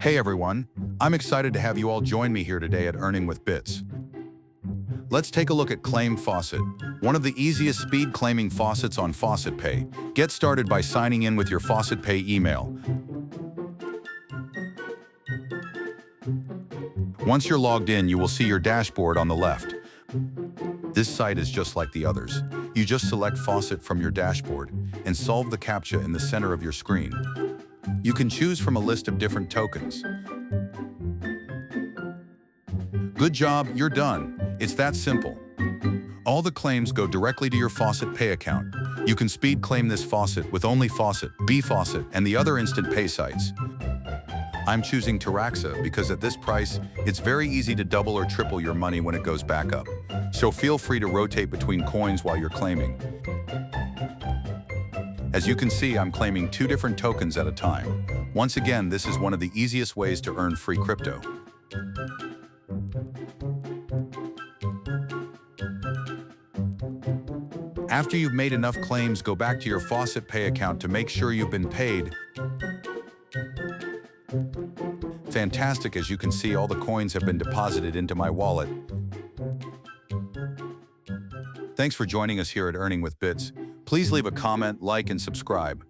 Hey everyone, I'm excited to have you all join me here today at Earning with Bits. Let's take a look at Claim Faucet, one of the easiest speed claiming faucets on Faucet Pay. Get started by signing in with your Faucet Pay email. Once you're logged in, you will see your dashboard on the left. This site is just like the others. You just select Faucet from your dashboard and solve the CAPTCHA in the center of your screen. You can choose from a list of different tokens. Good job, you're done. It's that simple. All the claims go directly to your Faucet Pay account. You can speed claim this faucet with only Faucet, Faucet, and the other instant pay sites. I'm choosing Taraxa because at this price, it's very easy to double or triple your money when it goes back up. So feel free to rotate between coins while you're claiming. As you can see, I'm claiming 2 different tokens at a time. Once again, this is one of the easiest ways to earn free crypto. After you've made enough claims, go back to your Faucet Pay account to make sure you've been paid. Fantastic, as you can see, all the coins have been deposited into my wallet. Thanks for joining us here at Earning with Bits. Please leave a comment, like, and subscribe.